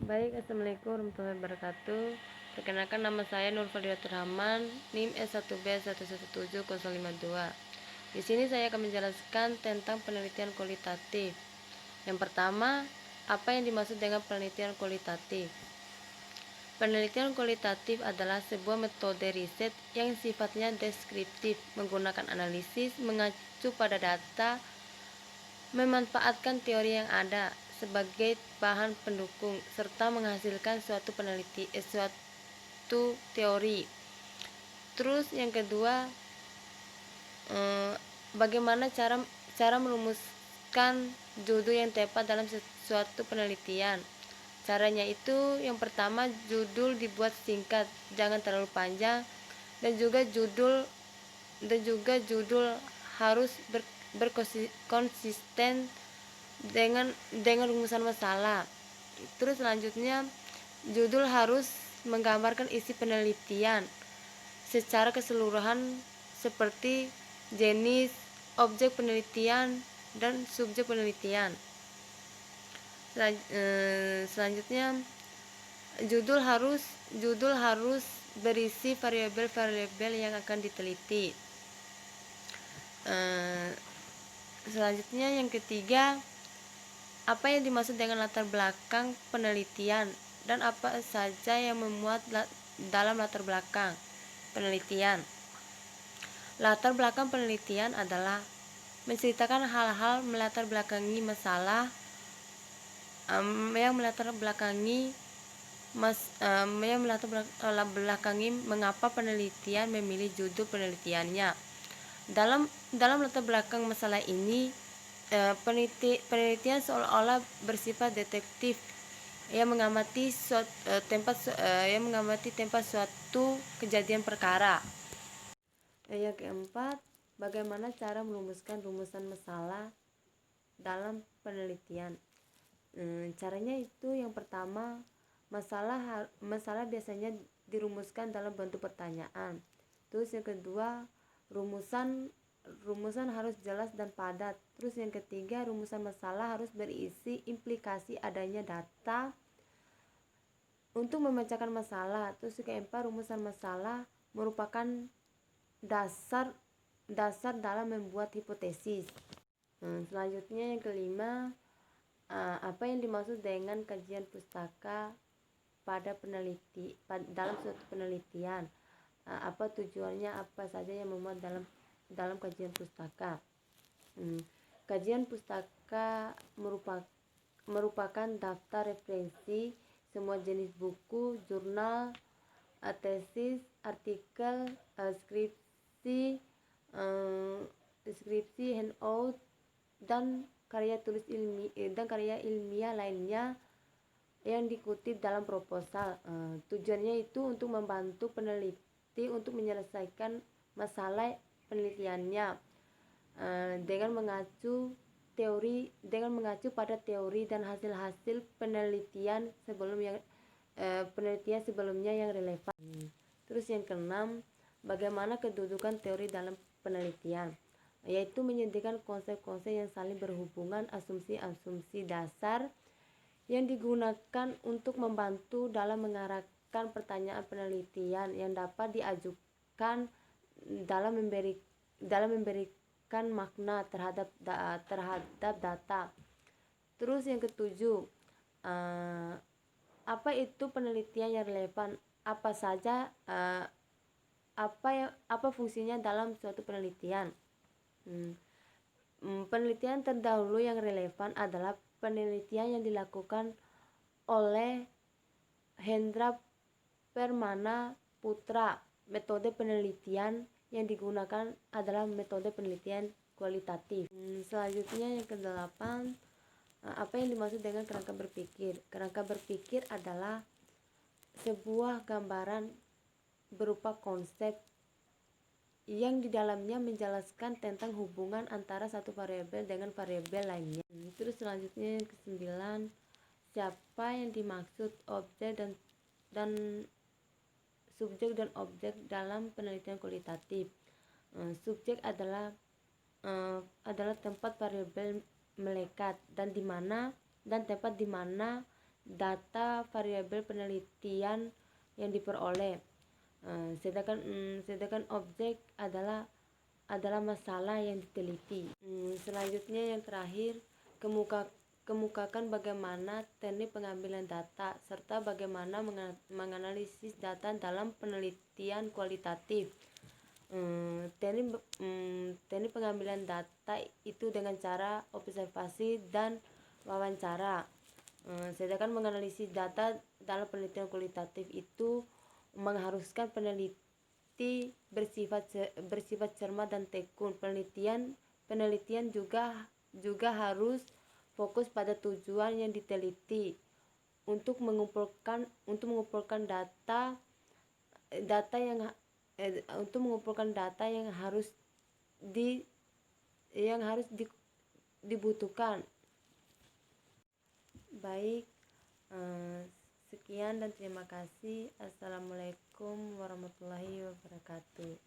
Baik, assalamualaikum warahmatullahi wabarakatuh. Perkenalkan, nama saya Nur Fadilatul Rahman, NIM S1B1170052. Di sini saya akan menjelaskan tentang penelitian kualitatif. Yang pertama, apa yang dimaksud dengan penelitian kualitatif? Penelitian kualitatif adalah sebuah metode riset yang sifatnya deskriptif, menggunakan analisis, mengacu pada data, memanfaatkan teori yang ada sebagai bahan pendukung, serta menghasilkan suatu teori. Terus yang kedua, bagaimana cara merumuskan judul yang tepat dalam suatu penelitian. Caranya itu, yang pertama, judul dibuat singkat, jangan terlalu panjang, dan juga judul harus berkonsisten dengan rumusan masalah. Terus selanjutnya, judul harus menggambarkan isi penelitian secara keseluruhan seperti jenis, objek penelitian, dan subjek penelitian. Selanjutnya, judul harus berisi variabel-variabel yang akan diteliti. Selanjutnya, yang ketiga, apa yang dimaksud dengan latar belakang penelitian dan apa saja yang memuat dalam latar belakang penelitian. Latar belakang penelitian adalah menceritakan hal-hal melatar belakangi masalah, yang melatar belakangi mengapa penelitian memilih judul penelitiannya. Dalam latar belakang masalah ini, penelitian seolah-olah bersifat detektif yang mengamati tempat suatu kejadian perkara. Yang keempat, bagaimana cara merumuskan rumusan masalah dalam penelitian. Caranya itu, yang pertama, masalah biasanya dirumuskan dalam bentuk pertanyaan. Terus yang kedua, rumusan harus jelas dan padat. Terus yang ketiga, rumusan masalah harus berisi implikasi adanya data untuk memecahkan masalah. Terus yang keempat, rumusan masalah merupakan dasar dalam membuat hipotesis. Selanjutnya yang kelima, apa yang dimaksud dengan kajian pustaka dalam suatu penelitian. Apa tujuannya, apa saja yang memuat dalam kajian pustaka. Kajian pustaka merupakan daftar referensi semua jenis buku, jurnal, tesis, artikel, skripsi, handout, dan karya ilmiah lainnya yang dikutip dalam proposal. Tujuannya itu untuk membantu peneliti untuk menyelesaikan masalah penelitiannya dengan mengacu pada teori dan hasil-hasil penelitian sebelumnya yang relevan. Terus yang keenam, bagaimana kedudukan teori dalam penelitian, yaitu menyediakan konsep-konsep yang saling berhubungan, asumsi-asumsi dasar yang digunakan untuk membantu dalam mengarahkan pertanyaan penelitian yang dapat diajukan dalam memberikan makna terhadap data. Terus yang ketujuh, apa itu penelitian yang relevan? Apa saja apa fungsinya dalam suatu penelitian? Penelitian terdahulu yang relevan adalah penelitian yang dilakukan oleh Hendra Permana Putra. Metode penelitian yang digunakan adalah metode penelitian kualitatif. Selanjutnya yang kedelapan, apa yang dimaksud dengan kerangka berpikir? Kerangka berpikir adalah sebuah gambaran berupa konsep yang di dalamnya menjelaskan tentang hubungan antara satu variabel dengan variabel lainnya. Terus selanjutnya yang kesembilan, siapa yang dimaksud objek dan subjek dan objek dalam penelitian kualitatif. Subjek adalah tempat variabel melekat dan tempat di mana data variabel penelitian yang diperoleh. Sedangkan objek adalah masalah yang diteliti. Selanjutnya yang terakhir, kemukakan bagaimana teknik pengambilan data serta bagaimana menganalisis data dalam penelitian kualitatif. Teknik pengambilan data itu dengan cara observasi dan wawancara. Sedangkan menganalisis data dalam penelitian kualitatif itu mengharuskan peneliti bersifat cermat dan tekun. Penelitian juga harus fokus pada tujuan yang diteliti untuk mengumpulkan data yang harus dibutuhkan. Baik, sekian dan terima kasih. Assalamualaikum warahmatullahi wabarakatuh.